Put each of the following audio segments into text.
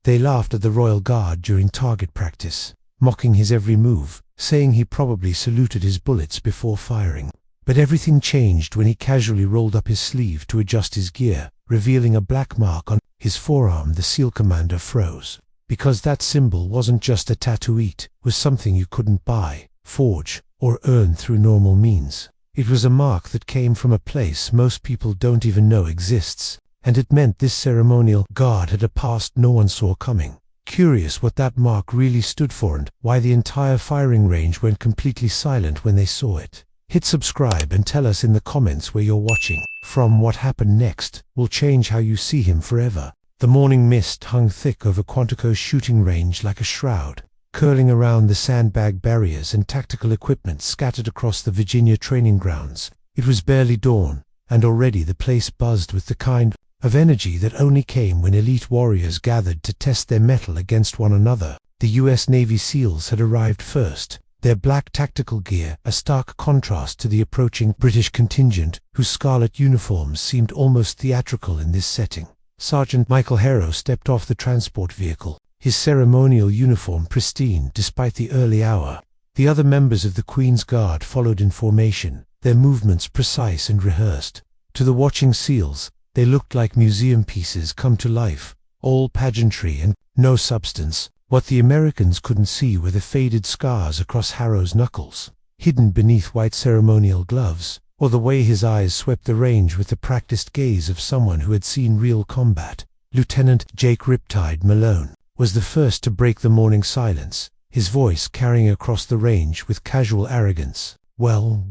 They laughed at the royal guard during target practice, mocking his every move, saying he probably saluted his bullets before firing. But everything changed when he casually rolled up his sleeve to adjust his gear, revealing a black mark on his forearm. The SEAL commander froze, because that symbol wasn't just a tattoo, it was something you couldn't buy, forge, or earn through normal means. It was a mark that came from a place most people don't even know exists, and it meant this ceremonial guard had a past no one saw coming. Curious what that mark really stood for and why the entire firing range went completely silent when they saw it. Hit subscribe and tell us in the comments where you're watching from. What happened next will change how you see him forever. The morning mist hung thick over Quantico's shooting range like a shroud, curling around the sandbag barriers and tactical equipment scattered across the Virginia training grounds. It was barely dawn, and already the place buzzed with the kind of energy that only came when elite warriors gathered to test their mettle against one another. The U.S. Navy SEALs had arrived first, their black tactical gear a stark contrast to the approaching British contingent, whose scarlet uniforms seemed almost theatrical in this setting. Sergeant Michael Harrow stepped off the transport vehicle, his ceremonial uniform pristine despite the early hour. The other members of the Queen's Guard followed in formation, their movements precise and rehearsed. To the watching SEALs, they looked like museum pieces come to life, all pageantry and no substance. What the Americans couldn't see were the faded scars across Harrow's knuckles, hidden beneath white ceremonial gloves, or the way his eyes swept the range with the practiced gaze of someone who had seen real combat. Lieutenant Jake "Riptide" Malone was the first to break the morning silence, his voice carrying across the range with casual arrogance. Well,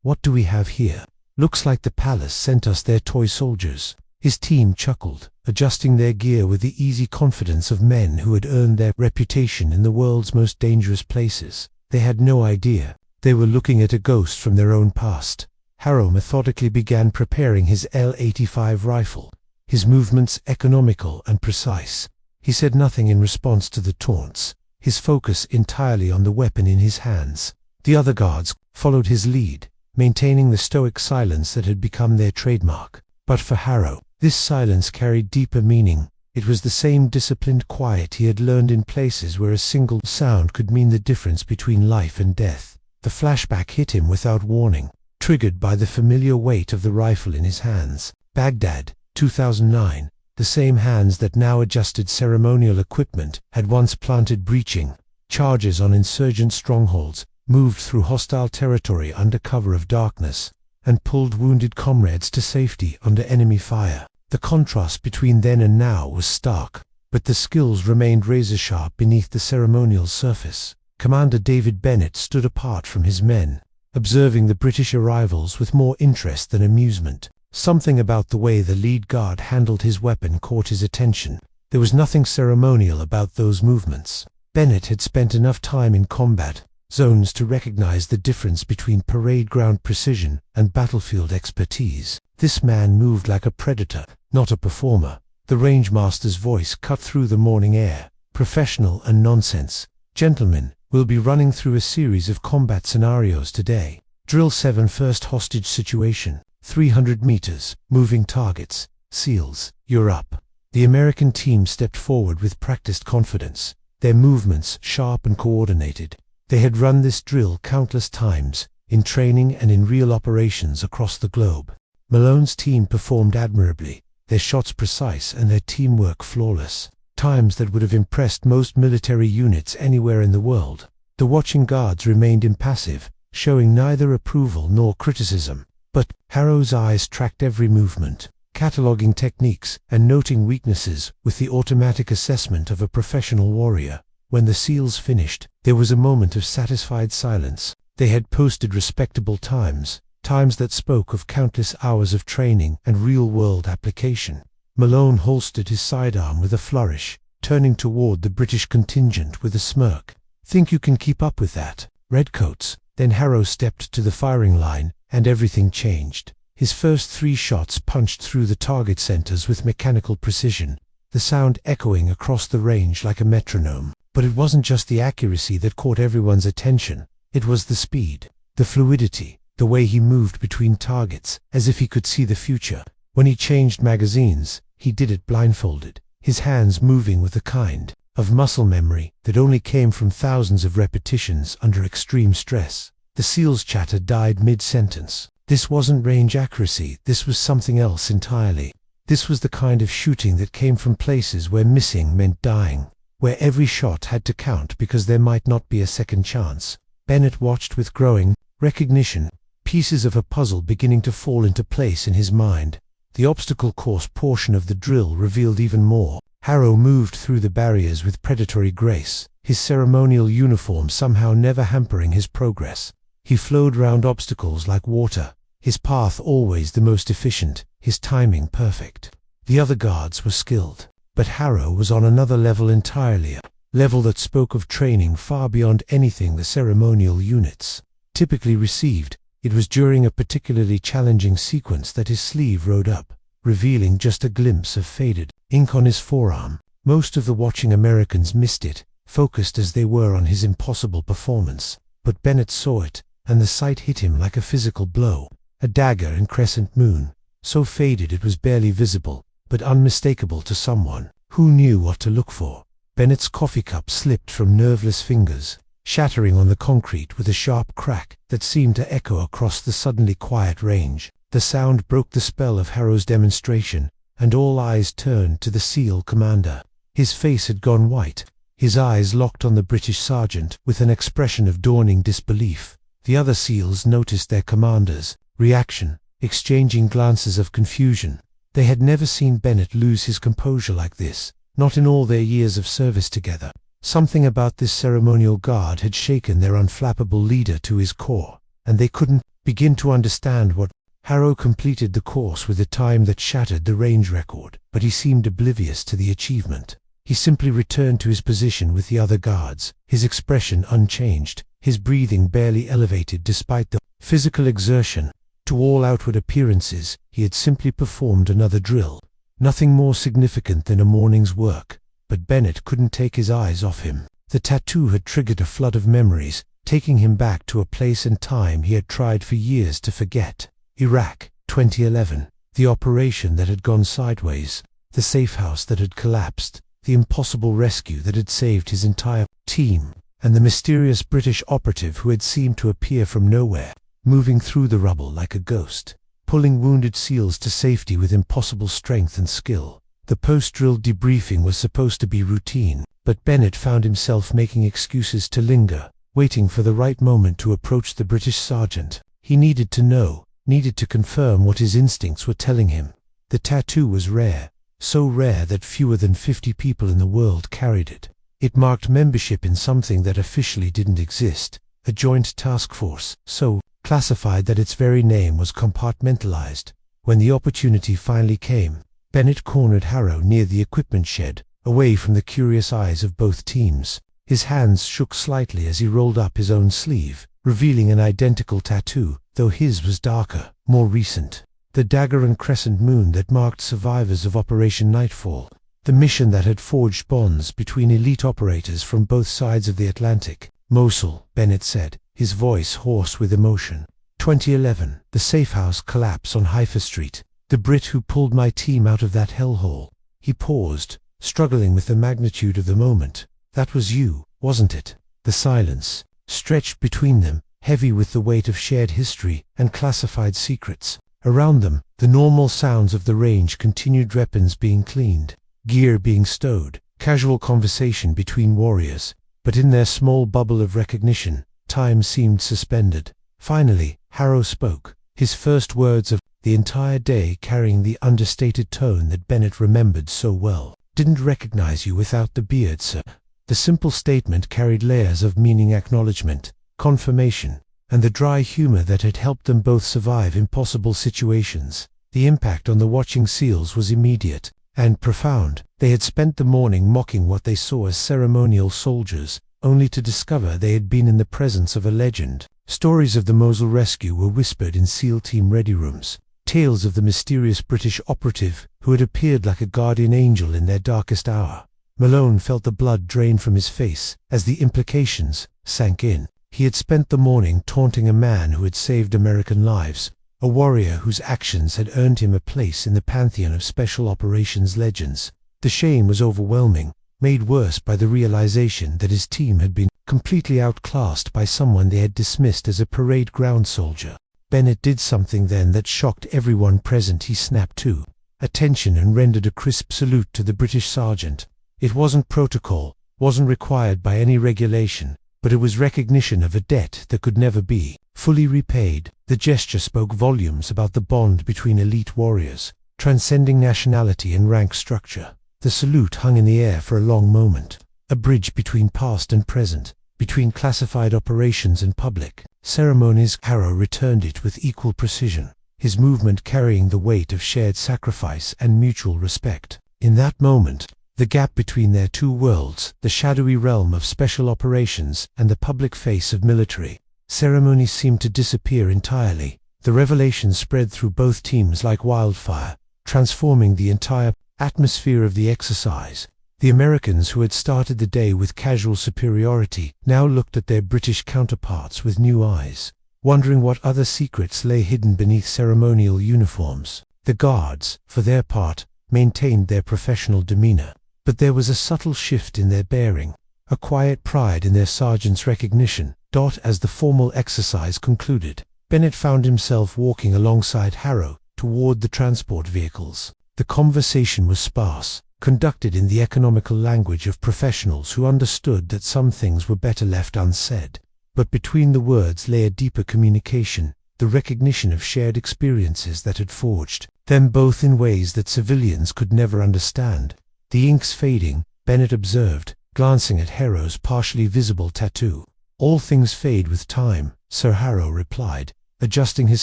what do we have here? Looks like the palace sent us their toy soldiers." His team chuckled, adjusting their gear with the easy confidence of men who had earned their reputation in the world's most dangerous places. They had no idea they were looking at a ghost from their own past. Harrow methodically began preparing his L-85 rifle, his movements economical and precise. He said nothing in response to the taunts, his focus entirely on the weapon in his hands. The other guards followed his lead, maintaining the stoic silence that had become their trademark. But for Harrow, this silence carried deeper meaning. It was the same disciplined quiet he had learned in places where a single sound could mean the difference between life and death. The flashback hit him without warning, triggered by the familiar weight of the rifle in his hands. Baghdad, 2009. The same hands that now adjusted ceremonial equipment had once planted breaching charges on insurgent strongholds, moved through hostile territory under cover of darkness, and pulled wounded comrades to safety under enemy fire. The contrast between then and now was stark, but the skills remained razor-sharp beneath the ceremonial surface. Commander David Bennett stood apart from his men, observing the British arrivals with more interest than amusement. Something about the way the lead guard handled his weapon caught his attention. There was nothing ceremonial about those movements. Bennett had spent enough time in combat zones to recognize the difference between parade ground precision and battlefield expertise. This man moved like a predator, not a performer. The rangemaster's voice cut through the morning air, professional and nonsense. "Gentlemen, we'll be running through a series of combat scenarios today. Drill 7, first hostage situation, 300 meters, moving targets. SEALs, you're up." The American team stepped forward with practiced confidence, their movements sharp and coordinated. They had run this drill countless times, in training and in real operations across the globe. Malone's team performed admirably, their shots precise and their teamwork flawless, times that would have impressed most military units anywhere in the world. The watching guards remained impassive, showing neither approval nor criticism, but Harrow's eyes tracked every movement, cataloging techniques and noting weaknesses with the automatic assessment of a professional warrior. When the SEALs finished, there was a moment of satisfied silence. They had posted respectable times that spoke of countless hours of training and real-world application. Malone holstered his sidearm with a flourish, turning toward the British contingent with a smirk. "Think you can keep up with that, Redcoats?" Then Harrow stepped to the firing line, and everything changed. His first 3 shots punched through the target centers with mechanical precision, the sound echoing across the range like a metronome. But it wasn't just the accuracy that caught everyone's attention. It was the speed, the fluidity, the way he moved between targets, as if he could see the future. When he changed magazines, he did it blindfolded, his hands moving with a kind of muscle memory that only came from thousands of repetitions under extreme stress. The SEAL's chatter died mid-sentence. This wasn't range accuracy, this was something else entirely. This was the kind of shooting that came from places where missing meant dying, where every shot had to count because there might not be a second chance. Bennett watched with growing recognition, pieces of a puzzle beginning to fall into place in his mind. The obstacle course portion of the drill revealed even more. Harrow moved through the barriers with predatory grace, his ceremonial uniform somehow never hampering his progress. He flowed round obstacles like water, his path always the most efficient, his timing perfect. The other guards were skilled, but Harrow was on another level entirely, a level that spoke of training far beyond anything the ceremonial units typically received. It was during a particularly challenging sequence that his sleeve rode up, revealing just a glimpse of faded ink on his forearm. Most of the watching Americans missed it, focused as they were on his impossible performance. But Bennett saw it, and the sight hit him like a physical blow. A dagger in crescent moon, so faded it was barely visible, but unmistakable to someone who knew what to look for. Bennett's coffee cup slipped from nerveless fingers, shattering on the concrete with a sharp crack that seemed to echo across the suddenly quiet range. The sound broke the spell of Harrow's demonstration, and all eyes turned to the SEAL commander. His face had gone white, his eyes locked on the British sergeant with an expression of dawning disbelief. The other SEALs noticed their commander's reaction, exchanging glances of confusion. They had never seen Bennett lose his composure like this, not in all their years of service together. Something about this ceremonial guard had shaken their unflappable leader to his core, and they couldn't begin to understand what. Harrow completed the course with a time that shattered the range record, but he seemed oblivious to the achievement. He simply returned to his position with the other guards, his expression unchanged, his breathing barely elevated despite the physical exertion. To all outward appearances, he had simply performed another drill. Nothing more significant than a morning's work, but Bennett couldn't take his eyes off him. The tattoo had triggered a flood of memories, taking him back to a place and time he had tried for years to forget. Iraq, 2011. The operation that had gone sideways, the safe house that had collapsed, the impossible rescue that had saved his entire team, and the mysterious British operative who had seemed to appear from nowhere, moving through the rubble like a ghost, pulling wounded SEALs to safety with impossible strength and skill. The post-drill debriefing was supposed to be routine, but Bennett found himself making excuses to linger, waiting for the right moment to approach the British sergeant. He needed to know, needed to confirm what his instincts were telling him. The tattoo was rare, so rare that fewer than 50 people in the world carried it. It marked membership in something that officially didn't exist, a joint task force, so classified that its very name was compartmentalized. When the opportunity finally came, Bennett cornered Harrow near the equipment shed, away from the curious eyes of both teams. His hands shook slightly as he rolled up his own sleeve, revealing an identical tattoo, though his was darker, more recent. The dagger and crescent moon that marked survivors of Operation Nightfall, the mission that had forged bonds between elite operators from both sides of the Atlantic. Mosul, Bennett said, his voice hoarse with emotion. 2011, the safe house collapse on Haifa Street. The Brit who pulled my team out of that hellhole. He paused, struggling with the magnitude of the moment. That was you, wasn't it? The silence stretched between them, heavy with the weight of shared history and classified secrets. Around them, the normal sounds of the range continued, weapons being cleaned, gear being stowed, casual conversation between warriors. But in their small bubble of recognition, time seemed suspended. Finally, Harrow spoke, his first words of the entire day carrying the understated tone that Bennett remembered so well. Didn't recognize you without the beard, sir. The simple statement carried layers of meaning, acknowledgement, confirmation, and the dry humor that had helped them both survive impossible situations. The impact on the watching SEALs was immediate and profound. They had spent the morning mocking what they saw as ceremonial soldiers, only to discover they had been in the presence of a legend. Stories of the Mosul rescue were whispered in SEAL team ready rooms. Tales of the mysterious British operative who had appeared like a guardian angel in their darkest hour. Malone felt the blood drain from his face as the implications sank in. He had spent the morning taunting a man who had saved American lives, a warrior whose actions had earned him a place in the pantheon of special operations legends. The shame was overwhelming, made worse by the realization that his team had been completely outclassed by someone they had dismissed as a parade ground soldier. Bennett did something then that shocked everyone present. He snapped to attention and rendered a crisp salute to the British sergeant. It wasn't protocol, wasn't required by any regulation, but it was recognition of a debt that could never be fully repaid. The gesture spoke volumes about the bond between elite warriors, transcending nationality and rank structure. The salute hung in the air for a long moment, a bridge between past and present, between classified operations and public ceremonies. Harrow returned it with equal precision, his movement carrying the weight of shared sacrifice and mutual respect. In that moment, the gap between their two worlds, the shadowy realm of special operations and the public face of military ceremony, seemed to disappear entirely. The revelation spread through both teams like wildfire, transforming the entire atmosphere of the exercise. The Americans, who had started the day with casual superiority, now looked at their British counterparts with new eyes, wondering what other secrets lay hidden beneath ceremonial uniforms. The guards, for their part, maintained their professional demeanor, but there was a subtle shift in their bearing, a quiet pride in their sergeant's recognition. As the formal exercise concluded, Bennett found himself walking alongside Harrow toward the transport vehicles. The conversation was sparse, conducted in the economical language of professionals who understood that some things were better left unsaid. But between the words lay a deeper communication, the recognition of shared experiences that had forged them both in ways that civilians could never understand. The ink's fading, Bennett observed, glancing at Harrow's partially visible tattoo. All things fade with time, Sir Harrow replied, adjusting his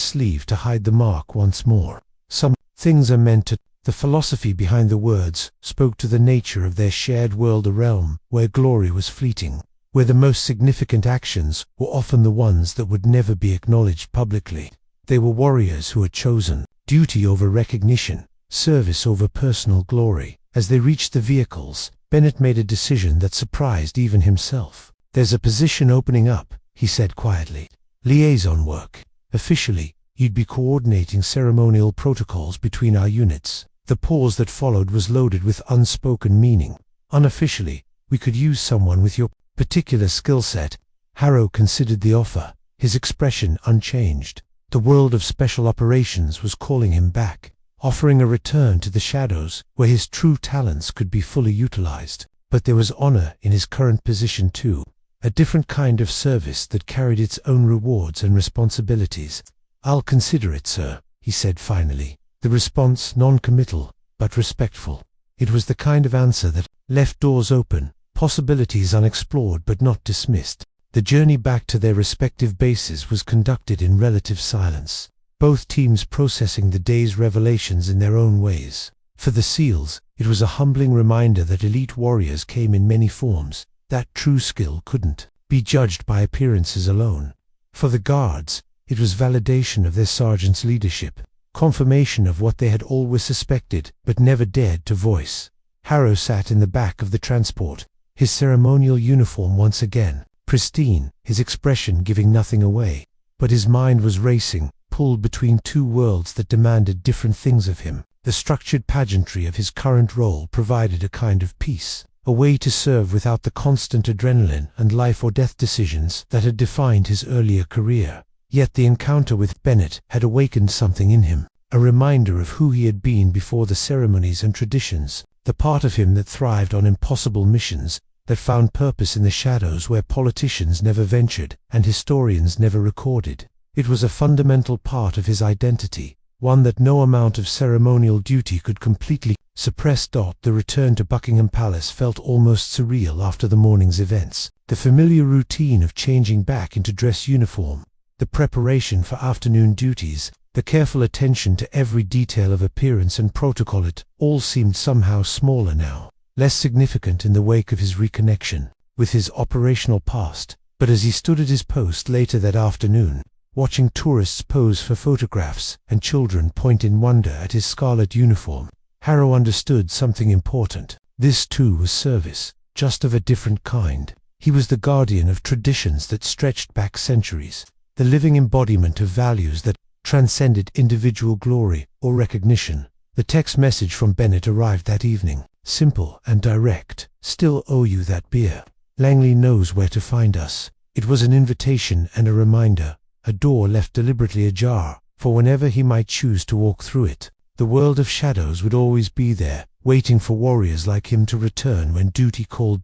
sleeve to hide the mark once more. Some things are meant to. The philosophy behind the words spoke to the nature of their shared world, a realm where glory was fleeting, where the most significant actions were often the ones that would never be acknowledged publicly. They were warriors who had chosen duty over recognition, service over personal glory. As they reached the vehicles, Bennett made a decision that surprised even himself. "There's a position opening up," he said quietly. "Liaison work. Officially, you'd be coordinating ceremonial protocols between our units." The pause that followed was loaded with unspoken meaning. "Unofficially, we could use someone with your particular skill set." Harrow considered the offer, his expression unchanged. The world of special operations was calling him back, offering a return to the shadows where his true talents could be fully utilized. But there was honor in his current position too, a different kind of service that carried its own rewards and responsibilities. "I'll consider it, sir," he said finally. The response non-committal, but respectful. It was the kind of answer that left doors open, possibilities unexplored but not dismissed. The journey back to their respective bases was conducted in relative silence, both teams processing the day's revelations in their own ways. For the SEALs, it was a humbling reminder that elite warriors came in many forms, that true skill couldn't be judged by appearances alone. For the guards, it was validation of their sergeant's leadership, confirmation of what they had always suspected but never dared to voice. Harrow sat in the back of the transport, his ceremonial uniform once again pristine, his expression giving nothing away. But his mind was racing, pulled between two worlds that demanded different things of him. The structured pageantry of his current role provided a kind of peace, a way to serve without the constant adrenaline and life or death decisions that had defined his earlier career. Yet the encounter with Bennett had awakened something in him, a reminder of who he had been before the ceremonies and traditions, the part of him that thrived on impossible missions, that found purpose in the shadows where politicians never ventured and historians never recorded. It was a fundamental part of his identity, one that no amount of ceremonial duty could completely suppress. The return to Buckingham Palace felt almost surreal after the morning's events. The familiar routine of changing back into dress uniform, the preparation for afternoon duties, the careful attention to every detail of appearance and protocol, it all seemed somehow smaller now, less significant in the wake of his reconnection with his operational past. But as he stood at his post later that afternoon, watching tourists pose for photographs and children point in wonder at his scarlet uniform, Harrow understood something important. This too was service, just of a different kind. He was the guardian of traditions that stretched back centuries, the living embodiment of values that transcended individual glory or recognition. The text message from Bennett arrived that evening. simple and direct. Still owe you that beer. Langley knows where to find us. It was an invitation and a reminder, a door left deliberately ajar, for whenever he might choose to walk through it. The world of shadows would always be there, waiting for warriors like him to return when duty called.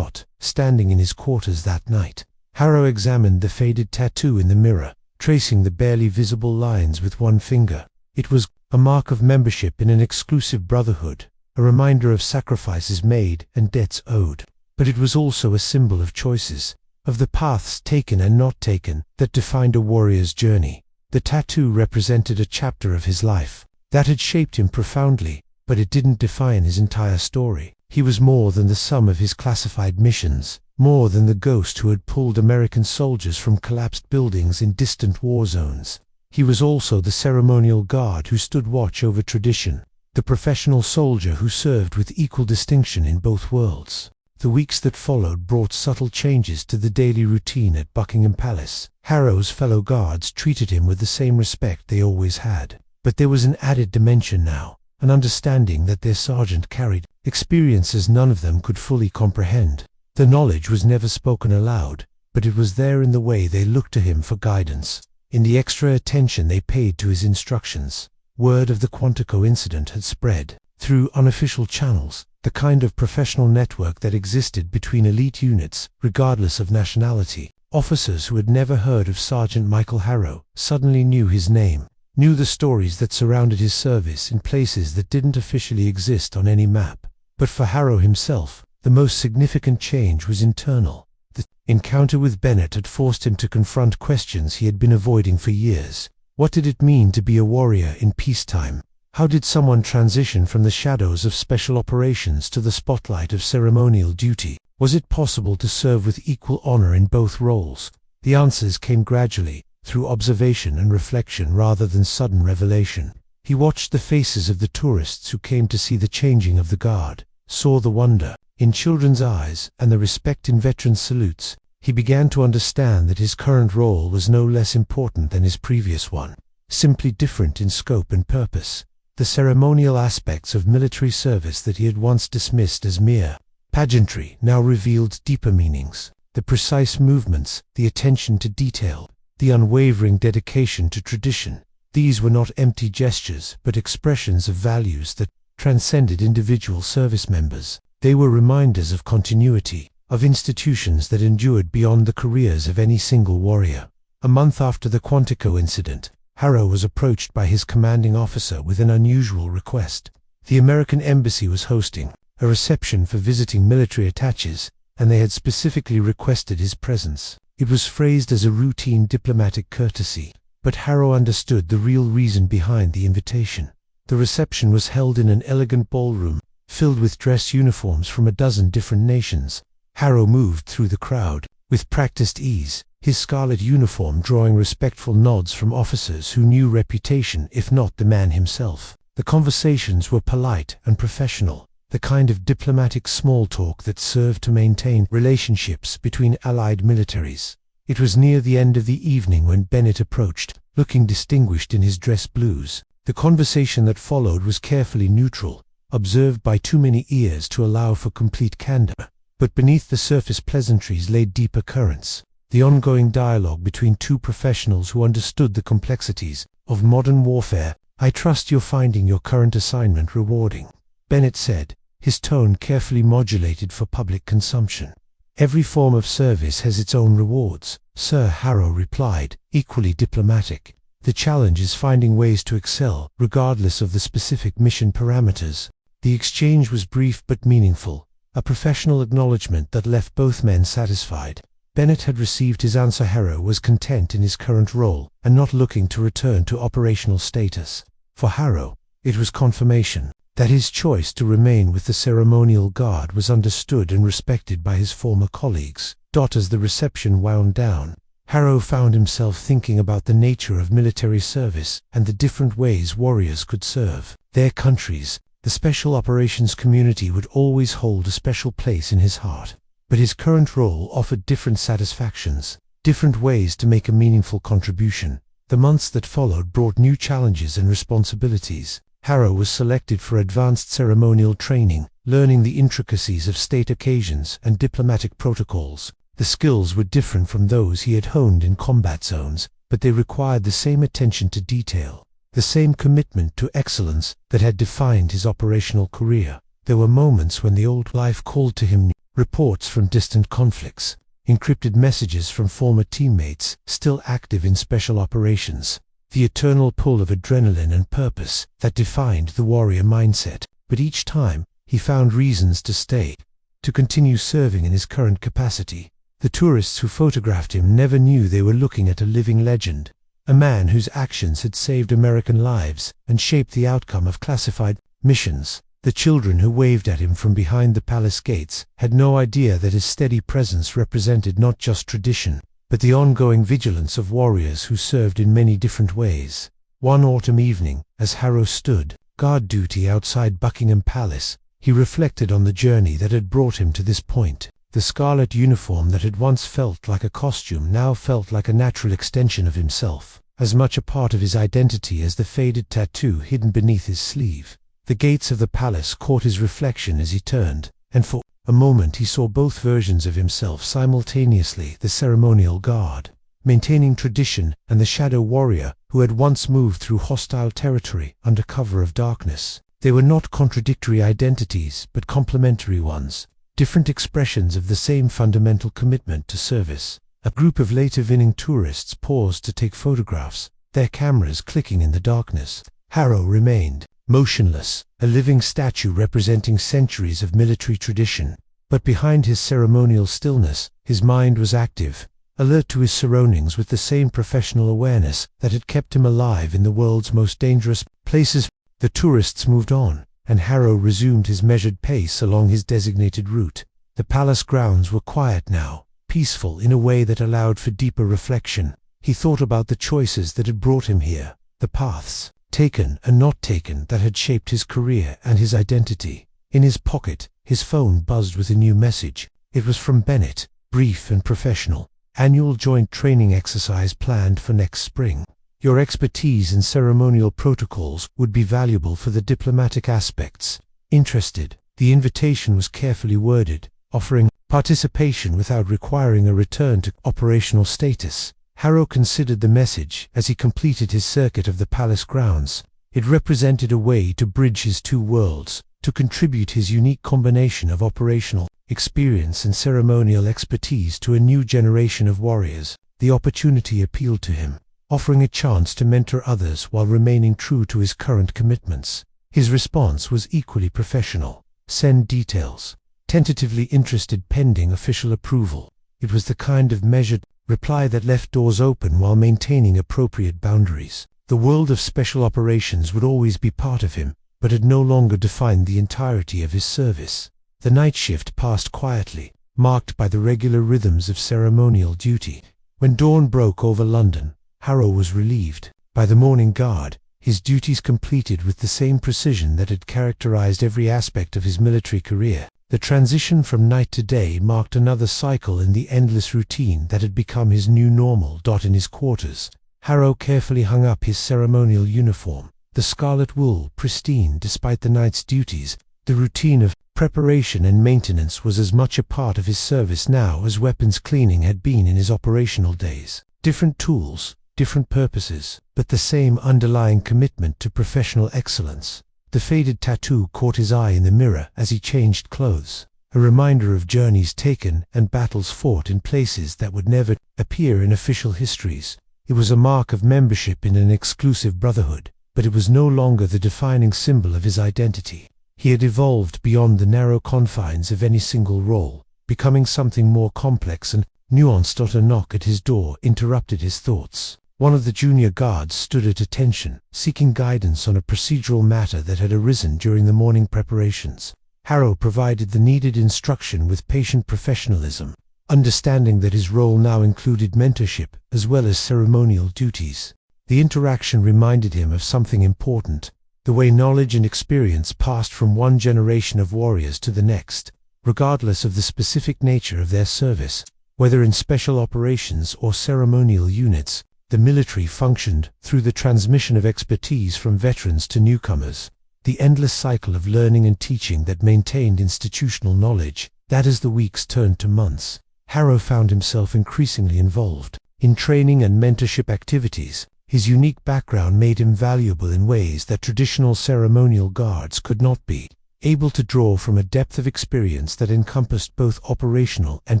Standing in his quarters that night, Harrow examined the faded tattoo in the mirror, tracing the barely visible lines with one finger. It was a mark of membership in an exclusive brotherhood, a reminder of sacrifices made and debts owed. But it was also a symbol of choices, of the paths taken and not taken that defined a warrior's journey. The tattoo represented a chapter of his life that had shaped him profoundly, but it didn't define his entire story. He was more than the sum of his classified missions, more than the ghost who had pulled American soldiers from collapsed buildings in distant war zones. He was also the ceremonial guard who stood watch over tradition, the professional soldier who served with equal distinction in both worlds. The weeks that followed brought subtle changes to the daily routine at Buckingham Palace. Harrow's fellow guards treated him with the same respect they always had. But there was an added dimension now, an understanding that their sergeant carried, experiences none of them could fully comprehend. The knowledge was never spoken aloud, but it was there in the way they looked to him for guidance, in the extra attention they paid to his instructions. Word of the Quantico incident had spread, through unofficial channels, the kind of professional network that existed between elite units, regardless of nationality. Officers who had never heard of Sergeant Michael Harrow suddenly knew his name, knew the stories that surrounded his service in places that didn't officially exist on any map. But for Harrow himself, the most significant change was internal. The encounter with Bennett had forced him to confront questions he had been avoiding for years. What did it mean to be a warrior in peacetime? How did someone transition from the shadows of special operations to the spotlight of ceremonial duty? Was it possible to serve with equal honor in both roles? The answers came gradually, through observation and reflection rather than sudden revelation. He watched the faces of the tourists who came to see the changing of the guard, saw the wonder in children's eyes and the respect in veterans' salutes. He began to understand that his current role was no less important than his previous one, simply different in scope and purpose. The ceremonial aspects of military service that he had once dismissed as mere pageantry now revealed deeper meanings. The precise movements, the attention to detail, the unwavering dedication to tradition. These were not empty gestures, but expressions of values that transcended individual service members. They were reminders of continuity, of institutions that endured beyond the careers of any single warrior. A month after the Quantico incident, Harrow was approached by his commanding officer with an unusual request. The American embassy was hosting a reception for visiting military attaches, and they had specifically requested his presence. It was phrased as a routine diplomatic courtesy, but Harrow understood the real reason behind the invitation. The reception was held in an elegant ballroom, filled with dress uniforms from a dozen different nations. Harrow moved through the crowd with practiced ease, his scarlet uniform drawing respectful nods from officers who knew reputation if not the man himself. The conversations were polite and professional, the kind of diplomatic small talk that served to maintain relationships between allied militaries. It was near the end of the evening when Bennett approached, looking distinguished in his dress blues. The conversation that followed was carefully neutral, observed by too many ears to allow for complete candor. But beneath the surface pleasantries lay deeper currents, the ongoing dialogue between two professionals who understood the complexities of modern warfare. "I trust you're finding your current assignment rewarding," Bennett said, his tone carefully modulated for public consumption. "Every form of service has its own rewards, sir," Harrow replied, equally diplomatic. "The challenge is finding ways to excel, regardless of the specific mission parameters." The exchange was brief but meaningful, a professional acknowledgement that left both men satisfied. Bennett had received his answer. Harrow was content in his current role and not looking to return to operational status. For Harrow, it was confirmation that his choice to remain with the ceremonial guard was understood and respected by his former colleagues. As the reception wound down, Harrow found himself thinking about the nature of military service and the different ways warriors could serve their countries. The special operations community would always hold a special place in his heart, but his current role offered different satisfactions, different ways to make a meaningful contribution. The months that followed brought new challenges and responsibilities. Harrow was selected for advanced ceremonial training, learning the intricacies of state occasions and diplomatic protocols. The skills were different from those he had honed in combat zones, but they required the same attention to detail, the same commitment to excellence that had defined his operational career. There were moments when the old life called to him, reports from distant conflicts, encrypted messages from former teammates still active in special operations, the eternal pull of adrenaline and purpose that defined the warrior mindset. But each time, he found reasons to stay, to continue serving in his current capacity. The tourists who photographed him never knew they were looking at a living legend, a man whose actions had saved American lives and shaped the outcome of classified missions. The children who waved at him from behind the palace gates had no idea that his steady presence represented not just tradition, but the ongoing vigilance of warriors who served in many different ways. One autumn evening, as Harrow stood guard duty outside Buckingham Palace, he reflected on the journey that had brought him to this point. The scarlet uniform that had once felt like a costume now felt like a natural extension of himself, as much a part of his identity as the faded tattoo hidden beneath his sleeve. The gates of the palace caught his reflection as he turned, and for a moment he saw both versions of himself simultaneously: the ceremonial guard, maintaining tradition, and the shadow warrior who had once moved through hostile territory under cover of darkness. They were not contradictory identities, but complementary ones, different expressions of the same fundamental commitment to service. A group of later-vinning tourists paused to take photographs, their cameras clicking in the darkness. Harrow remained motionless, a living statue representing centuries of military tradition. But behind his ceremonial stillness, his mind was active, alert to his surroundings with the same professional awareness that had kept him alive in the world's most dangerous places. The tourists moved on, and Harrow resumed his measured pace along his designated route. The palace grounds were quiet now, peaceful in a way that allowed for deeper reflection. He thought about the choices that had brought him here, the paths taken and not taken that had shaped his career and his identity. In his pocket, his phone buzzed with a new message. It was from Bennett, brief and professional. Annual joint training exercise planned for next spring. Your expertise in ceremonial protocols would be valuable for the diplomatic aspects. Interested? The invitation was carefully worded, offering participation without requiring a return to operational status. Harrow considered the message as he completed his circuit of the palace grounds. It represented a way to bridge his two worlds, to contribute his unique combination of operational experience and ceremonial expertise to a new generation of warriors. The opportunity appealed to him, offering a chance to mentor others while remaining true to his current commitments. His response was equally professional. Send details. Tentatively interested pending official approval. It was the kind of measured reply that left doors open while maintaining appropriate boundaries. The world of special operations would always be part of him, but had no longer defined the entirety of his service. The night shift passed quietly, marked by the regular rhythms of ceremonial duty. When dawn broke over London, Harrow was relieved. By the morning guard, his duties completed with the same precision that had characterized every aspect of his military career. The transition from night to day marked another cycle in the endless routine that had become his new normal. In his quarters, Harrow carefully hung up his ceremonial uniform, the scarlet wool pristine despite the night's duties. The routine of preparation and maintenance was as much a part of his service now as weapons cleaning had been in his operational days. Different tools, different purposes, but the same underlying commitment to professional excellence. The faded tattoo caught his eye in the mirror as he changed clothes, a reminder of journeys taken and battles fought in places that would never appear in official histories. It was a mark of membership in an exclusive brotherhood, but it was no longer the defining symbol of his identity. He had evolved beyond the narrow confines of any single role, becoming something more complex and nuanced. A knock at his door interrupted his thoughts. One of the junior guards stood at attention, seeking guidance on a procedural matter that had arisen during the morning preparations. Harrow provided the needed instruction with patient professionalism, understanding that his role now included mentorship as well as ceremonial duties. The interaction reminded him of something important: the way knowledge and experience passed from one generation of warriors to the next, regardless of the specific nature of their service. Whether in special operations or ceremonial units, the military functioned through the transmission of expertise from veterans to newcomers. the endless cycle of learning and teaching that maintained institutional knowledge. That as the weeks turned to months, Harrow found himself increasingly involved in training and mentorship activities. His unique background made him valuable in ways that traditional ceremonial guards could not be, able to draw from a depth of experience that encompassed both operational and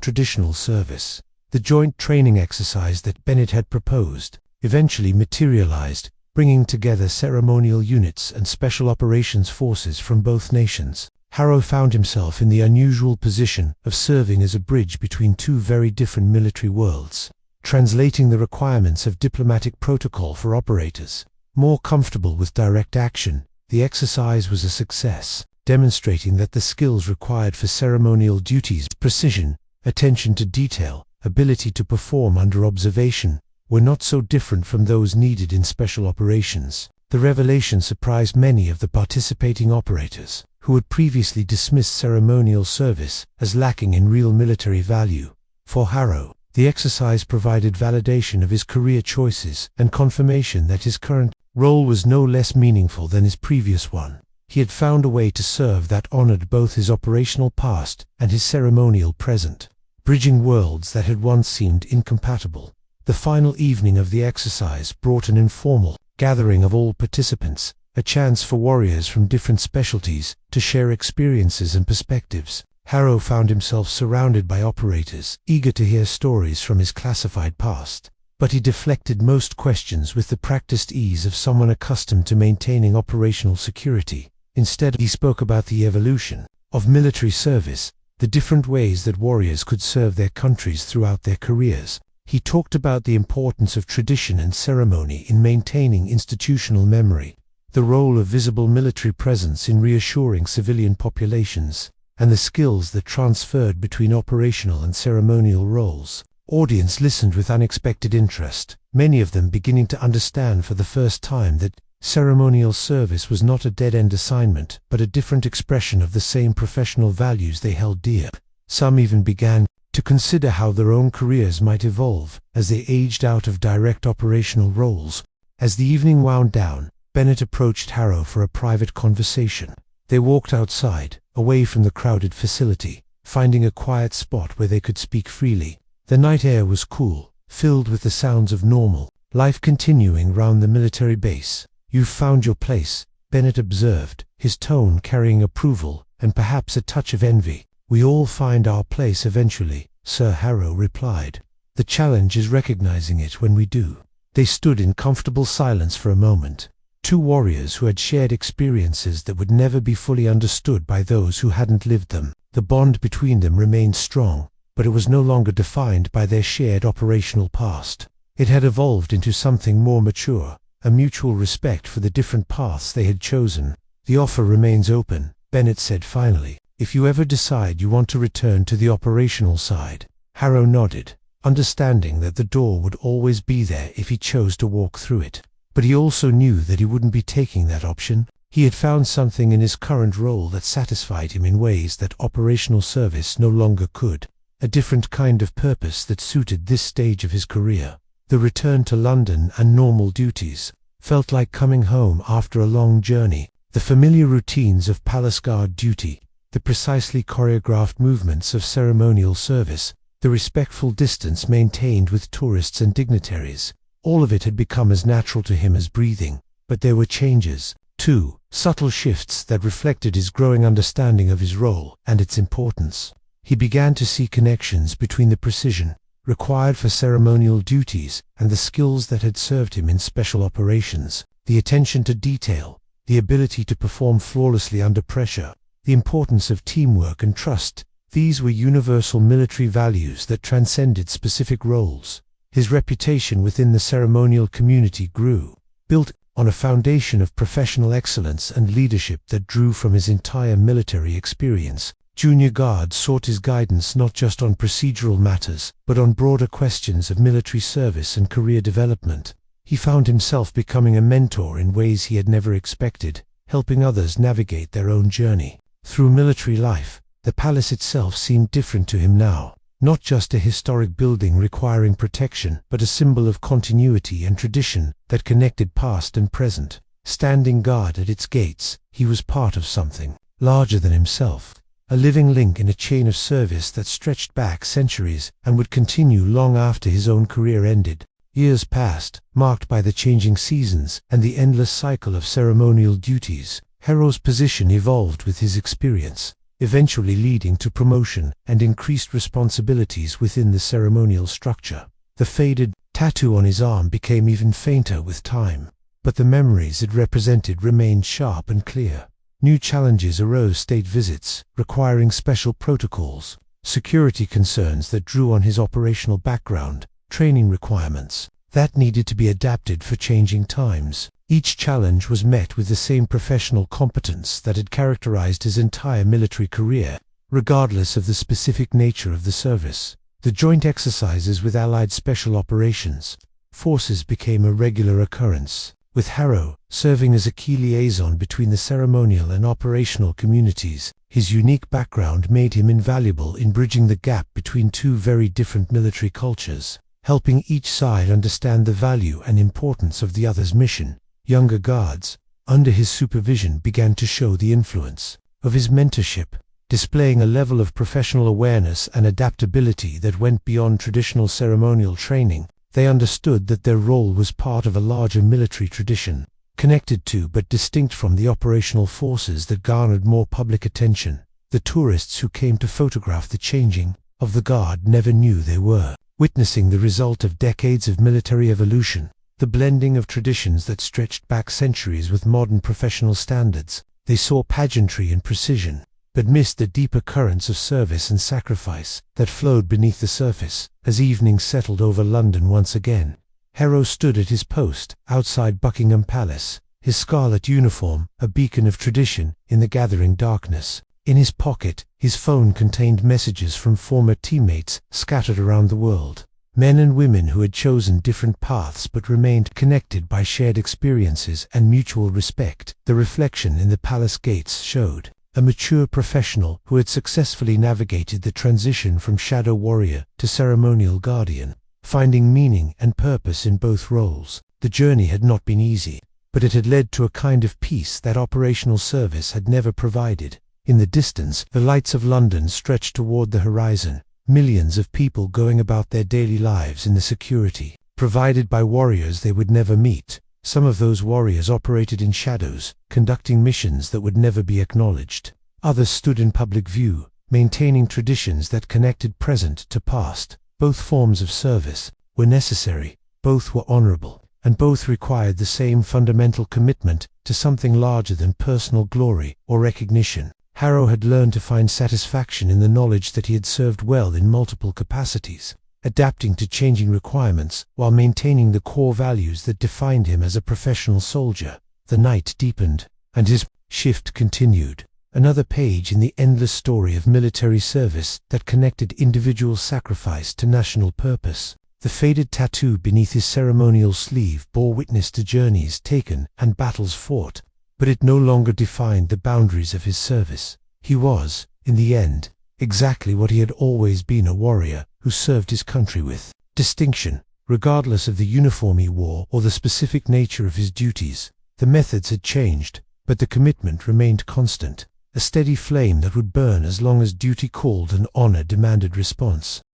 traditional service. The joint training exercise that Bennett had proposed eventually materialized, bringing together ceremonial units and special operations forces from both nations. Harrow found himself in the unusual position of serving as a bridge between two very different military worlds, translating the requirements of diplomatic protocol for operators. More comfortable with direct action, the exercise was a success, demonstrating that the skills required for ceremonial duties, precision, attention to detail, ability to perform under observation, were not so different from those needed in special operations. The revelation surprised many of the participating operators, who had previously dismissed ceremonial service as lacking in real military value. For Harrow, the exercise provided validation of his career choices and confirmation that his current role was no less meaningful than his previous one. He had found a way to serve that honored both his operational past and his ceremonial present, bridging worlds that had once seemed incompatible. The final evening of the exercise brought an informal gathering of all participants, a chance for warriors from different specialties to share experiences and perspectives. Harrow found himself surrounded by operators, eager to hear stories from his classified past. But he deflected most questions with the practiced ease of someone accustomed to maintaining operational security. Instead, he spoke about the evolution of military service, the different ways that warriors could serve their countries throughout their careers. He talked about the importance of tradition and ceremony in maintaining institutional memory, the role of visible military presence in reassuring civilian populations, and the skills that transferred between operational and ceremonial roles. Audience listened with unexpected interest, many of them beginning to understand for the first time that ceremonial service was not a dead-end assignment, but a different expression of the same professional values they held dear. Some even began to consider how their own careers might evolve as they aged out of direct operational roles. As the evening wound down, Bennett approached Harrow for a private conversation. They walked outside, away from the crowded facility, finding a quiet spot where they could speak freely. The night air was cool, filled with the sounds of normal life continuing round the military base. "You've found your place," Bennett observed, his tone carrying approval and perhaps a touch of envy. "We all find our place eventually," Sir Harrow replied. "The challenge is recognizing it when we do." They stood in comfortable silence for a moment, two warriors who had shared experiences that would never be fully understood by those who hadn't lived them. The bond between them remained strong, but it was no longer defined by their shared operational past. It had evolved into something more mature, a mutual respect for the different paths they had chosen. "The offer remains open," Bennett said finally, "if you ever decide you want to return to the operational side." Harrow nodded, understanding that the door would always be there if he chose to walk through it. But he also knew that he wouldn't be taking that option. He had found something in his current role that satisfied him in ways that operational service no longer could, a different kind of purpose that suited this stage of his career. The return to London and normal duties felt like coming home after a long journey. The familiar routines of palace guard duty, the precisely choreographed movements of ceremonial service, the respectful distance maintained with tourists and dignitaries, all of it had become as natural to him as breathing. But there were changes, too, subtle shifts that reflected his growing understanding of his role and its importance. He began to see connections between the precision required for ceremonial duties and the skills that had served him in special operations, the attention to detail, the ability to perform flawlessly under pressure, the importance of teamwork and trust. These were universal military values that transcended specific roles. His reputation within the ceremonial community grew, built on a foundation of professional excellence and leadership that drew from his entire military experience. Junior guards sought his guidance not just on procedural matters, but on broader questions of military service and career development. He found himself becoming a mentor in ways he had never expected, helping others navigate their own journey through military life. The palace itself seemed different to him now, not just a historic building requiring protection, but a symbol of continuity and tradition that connected past and present. Standing guard at its gates, he was part of something larger than himself, a living link in a chain of service that stretched back centuries and would continue long after his own career ended. Years passed, marked by the changing seasons and the endless cycle of ceremonial duties. Harrow's position evolved with his experience, eventually leading to promotion and increased responsibilities within the ceremonial structure. The faded tattoo on his arm became even fainter with time, but the memories it represented remained sharp and clear. New challenges arose: state visits, requiring special protocols, security concerns that drew on his operational background, training requirements that needed to be adapted for changing times. Each challenge was met with the same professional competence that had characterized his entire military career, regardless of the specific nature of the service. The joint exercises with Allied Special Operations forces became a regular occurrence, with Harrow serving as a key liaison between the ceremonial and operational communities. His unique background made him invaluable in bridging the gap between two very different military cultures, helping each side understand the value and importance of the other's mission. Younger guards, under his supervision, began to show the influence of his mentorship, displaying a level of professional awareness and adaptability that went beyond traditional ceremonial training. They understood that their role was part of a larger military tradition, connected to but distinct from the operational forces that garnered more public attention. The tourists who came to photograph the changing of the guard never knew they were witnessing the result of decades of military evolution, the blending of traditions that stretched back centuries with modern professional standards. They saw pageantry and precision, but missed the deeper currents of service and sacrifice that flowed beneath the surface. As evening settled over London once again, Harrow stood at his post outside Buckingham Palace, his scarlet uniform a beacon of tradition in the gathering darkness. In his pocket, his phone contained messages from former teammates scattered around the world, men and women who had chosen different paths but remained connected by shared experiences and mutual respect. The reflection in the palace gates showed a mature professional who had successfully navigated the transition from shadow warrior to ceremonial guardian, finding meaning and purpose in both roles. The journey had not been easy, but it had led to a kind of peace that operational service had never provided. In the distance, the lights of London stretched toward the horizon, millions of people going about their daily lives in the security provided by warriors they would never meet. Some of those warriors operated in shadows, conducting missions that would never be acknowledged. Others stood in public view, maintaining traditions that connected present to past. Both forms of service were necessary, both were honorable, and both required the same fundamental commitment to something larger than personal glory or recognition. Harrow had learned to find satisfaction in the knowledge that he had served well in multiple capacities, adapting to changing requirements while maintaining the core values that defined him as a professional soldier. The night deepened, and his shift continued, another page in the endless story of military service that connected individual sacrifice to national purpose. The faded tattoo beneath his ceremonial sleeve bore witness to journeys taken and battles fought, but it no longer defined the boundaries of his service. He was, in the end, exactly what he had always been: a warrior who served his country with distinction, regardless of the uniform he wore or the specific nature of his duties. The methods had changed, but the commitment remained constant, a steady flame that would burn as long as duty called and honor demanded response.